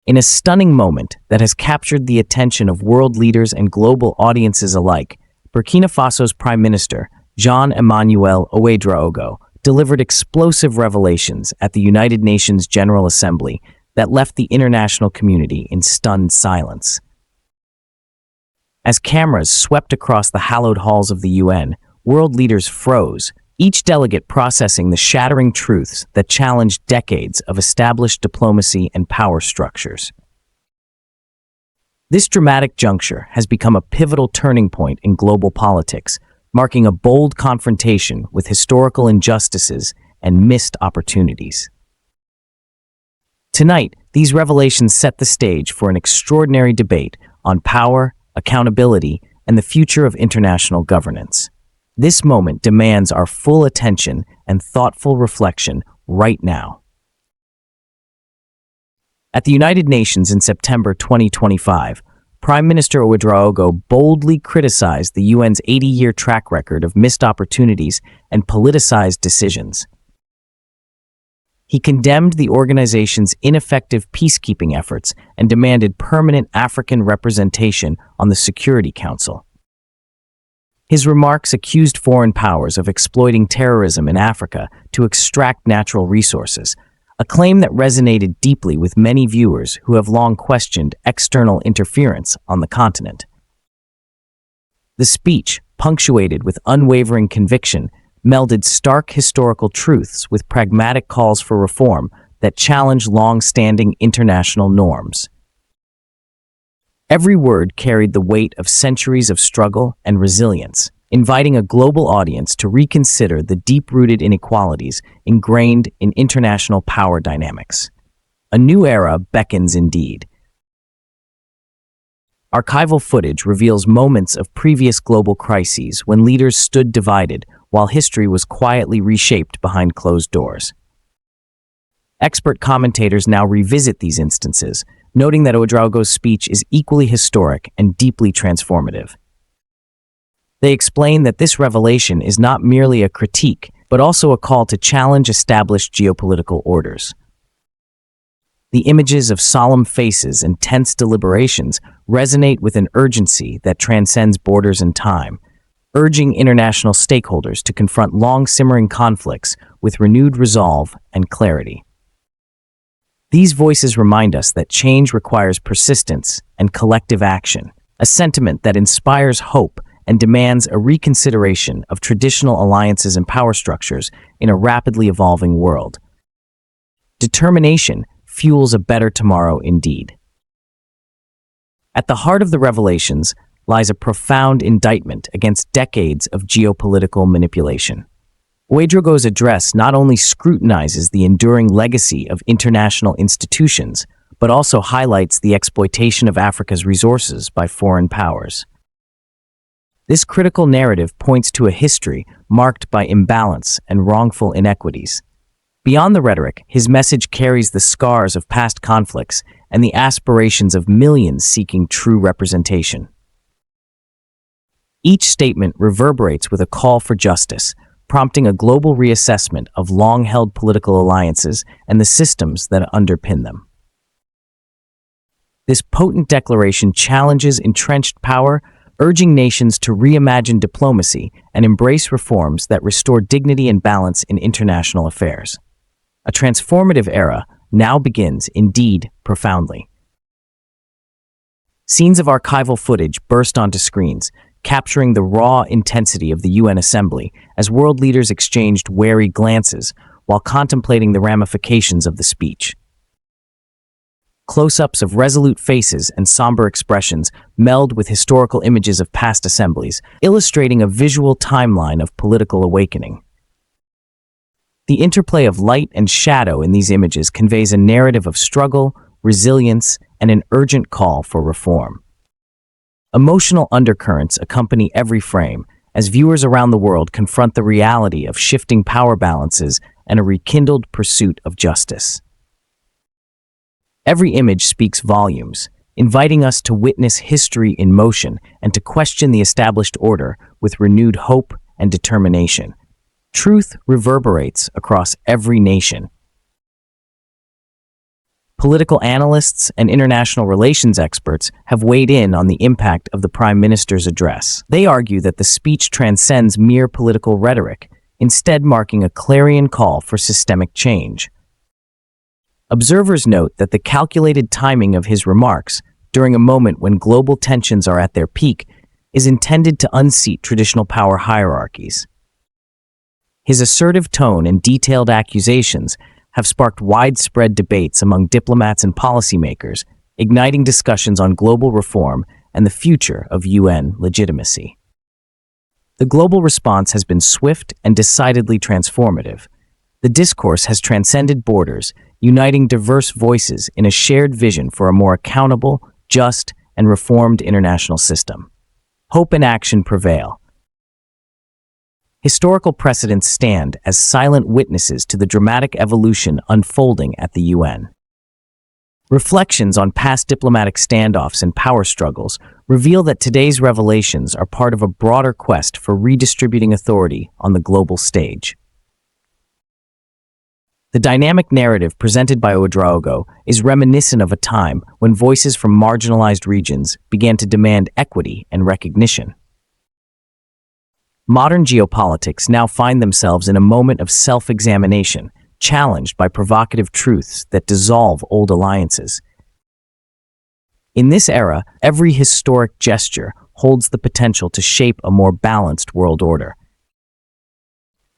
In a stunning moment that has captured the attention of world leaders and global audiences alike, Burkina Faso's Prime Minister, Jean-Emmanuel Ouédraogo, delivered explosive revelations at the United Nations General Assembly that left the international community in stunned silence. As cameras swept across the hallowed halls of the UN, world leaders froze, each delegate processing the shattering truths that challenged decades of established diplomacy and power structures. This dramatic juncture has become a pivotal turning point in global politics, marking a bold confrontation with historical injustices and missed opportunities. Tonight, these revelations set the stage for an extraordinary debate on power, accountability, and the future of international governance. This moment demands our full attention and thoughtful reflection right now. At the United Nations in September 2025, Prime Minister Ouédraogo boldly criticized the UN's 80-year track record of missed opportunities and politicized decisions. He condemned the organization's ineffective peacekeeping efforts and demanded permanent African representation on the Security Council. His remarks accused foreign powers of exploiting terrorism in Africa to extract natural resources, a claim that resonated deeply with many viewers who have long questioned external interference on the continent. The speech, punctuated with unwavering conviction, melded stark historical truths with pragmatic calls for reform that challenge long-standing international norms. Every word carried the weight of centuries of struggle and resilience, inviting a global audience to reconsider the deep-rooted inequalities ingrained in international power dynamics. A new era beckons indeed. Archival footage reveals moments of previous global crises when leaders stood divided while history was quietly reshaped behind closed doors. Expert commentators now revisit these instances, noting that Ouédraogo's speech is equally historic and deeply transformative. They explain that this revelation is not merely a critique, but also a call to challenge established geopolitical orders. The images of solemn faces and tense deliberations resonate with an urgency that transcends borders and time, urging international stakeholders to confront long-simmering conflicts with renewed resolve and clarity. These voices remind us that change requires persistence and collective action, a sentiment that inspires hope and demands a reconsideration of traditional alliances and power structures in a rapidly evolving world. Determination fuels a better tomorrow indeed. At the heart of the revelations lies a profound indictment against decades of geopolitical manipulation. Ouédraogo's address not only scrutinizes the enduring legacy of international institutions, but also highlights the exploitation of Africa's resources by foreign powers. This critical narrative points to a history marked by imbalance and wrongful inequities. Beyond the rhetoric, his message carries the scars of past conflicts and the aspirations of millions seeking true representation. Each statement reverberates with a call for justice, prompting a global reassessment of long-held political alliances and the systems that underpin them. This potent declaration challenges entrenched power, urging nations to reimagine diplomacy and embrace reforms that restore dignity and balance in international affairs. A transformative era now begins, indeed, profoundly. Scenes of archival footage burst onto screens, capturing the raw intensity of the UN Assembly as world leaders exchanged wary glances while contemplating the ramifications of the speech. Close-ups of resolute faces and somber expressions meld with historical images of past assemblies, illustrating a visual timeline of political awakening. The interplay of light and shadow in these images conveys a narrative of struggle, resilience, and an urgent call for reform. Emotional undercurrents accompany every frame as viewers around the world confront the reality of shifting power balances and a rekindled pursuit of justice. Every image speaks volumes, inviting us to witness history in motion and to question the established order with renewed hope and determination. Truth reverberates across every nation. Political analysts and international relations experts have weighed in on the impact of the Prime Minister's address. They argue that the speech transcends mere political rhetoric, instead marking a clarion call for systemic change. Observers note that the calculated timing of his remarks, during a moment when global tensions are at their peak, is intended to unseat traditional power hierarchies. His assertive tone and detailed accusations have sparked widespread debates among diplomats and policymakers, igniting discussions on global reform and the future of UN legitimacy. The global response has been swift and decidedly transformative. The discourse has transcended borders, uniting diverse voices in a shared vision for a more accountable, just, and reformed international system. Hope and action prevail. Historical precedents stand as silent witnesses to the dramatic evolution unfolding at the UN. Reflections on past diplomatic standoffs and power struggles reveal that today's revelations are part of a broader quest for redistributing authority on the global stage. The dynamic narrative presented by Ouedraogo is reminiscent of a time when voices from marginalized regions began to demand equity and recognition. Modern geopolitics now find themselves in a moment of self-examination, challenged by provocative truths that dissolve old alliances. In this era, every historic gesture holds the potential to shape a more balanced world order.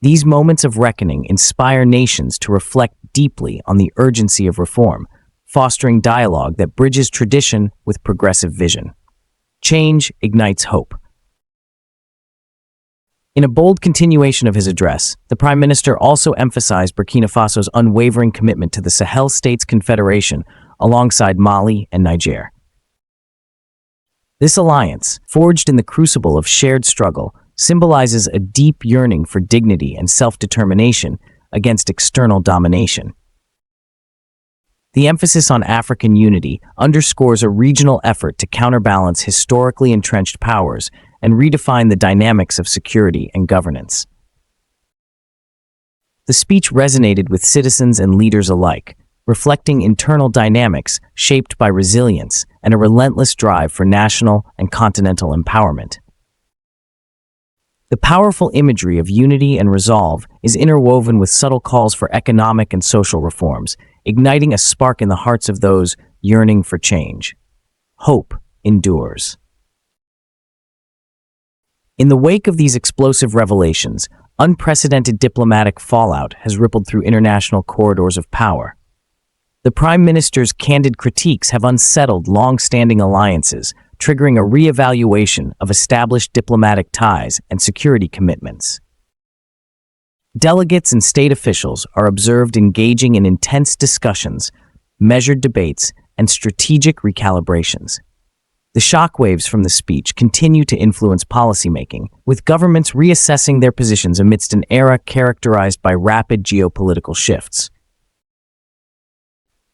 These moments of reckoning inspire nations to reflect deeply on the urgency of reform, fostering dialogue that bridges tradition with progressive vision. Change ignites hope. In a bold continuation of his address, the Prime Minister also emphasized Burkina Faso's unwavering commitment to the Sahel States Confederation alongside Mali and Niger. This alliance, forged in the crucible of shared struggle, symbolizes a deep yearning for dignity and self-determination against external domination. The emphasis on African unity underscores a regional effort to counterbalance historically entrenched powers and redefine the dynamics of security and governance. The speech resonated with citizens and leaders alike, reflecting internal dynamics shaped by resilience and a relentless drive for national and continental empowerment. The powerful imagery of unity and resolve is interwoven with subtle calls for economic and social reforms, igniting a spark in the hearts of those yearning for change. Hope endures. In the wake of these explosive revelations, unprecedented diplomatic fallout has rippled through international corridors of power. The Prime Minister's candid critiques have unsettled long-standing alliances, triggering a re-evaluation of established diplomatic ties and security commitments. Delegates and state officials are observed engaging in intense discussions, measured debates, and strategic recalibrations. The shockwaves from the speech continue to influence policymaking, with governments reassessing their positions amidst an era characterized by rapid geopolitical shifts.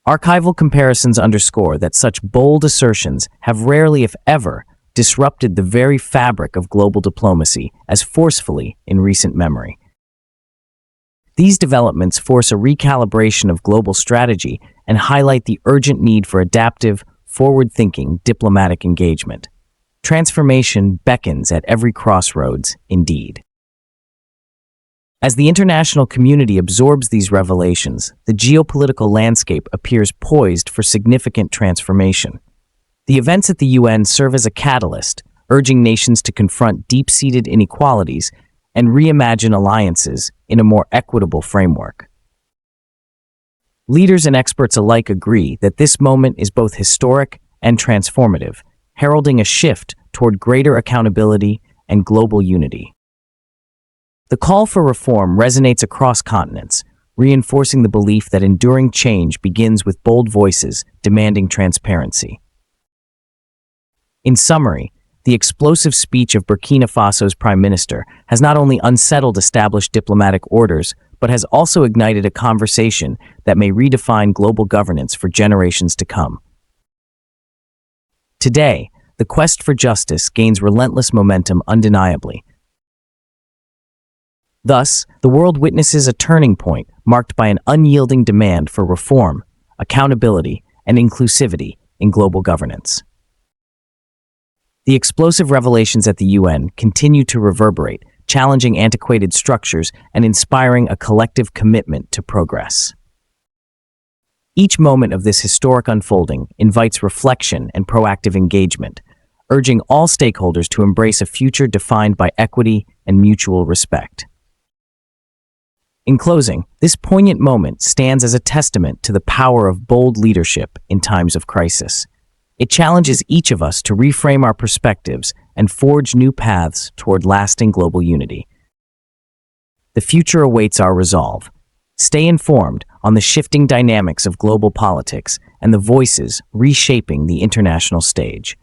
Archival comparisons underscore that such bold assertions have rarely, if ever, disrupted the very fabric of global diplomacy as forcefully in recent memory. These developments force a recalibration of global strategy and highlight the urgent need for adaptive, forward-thinking diplomatic engagement. Transformation beckons at every crossroads, indeed. As the international community absorbs these revelations, the geopolitical landscape appears poised for significant transformation. The events at the UN serve as a catalyst, urging nations to confront deep-seated inequalities and reimagine alliances in a more equitable framework. Leaders and experts alike agree that this moment is both historic and transformative, heralding a shift toward greater accountability and global unity. The call for reform resonates across continents, reinforcing the belief that enduring change begins with bold voices demanding transparency. In summary, the explosive speech of Burkina Faso's Prime Minister has not only unsettled established diplomatic orders, but has also ignited a conversation that may redefine global governance for generations to come. Today, the quest for justice gains relentless momentum undeniably. Thus, the world witnesses a turning point marked by an unyielding demand for reform, accountability, and inclusivity in global governance. The explosive revelations at the UN continue to reverberate, challenging antiquated structures and inspiring a collective commitment to progress. Each moment of this historic unfolding invites reflection and proactive engagement, urging all stakeholders to embrace a future defined by equity and mutual respect. In closing, this poignant moment stands as a testament to the power of bold leadership in times of crisis. It challenges each of us to reframe our perspectives and forge new paths toward lasting global unity. The future awaits our resolve. Stay informed on the shifting dynamics of global politics and the voices reshaping the international stage.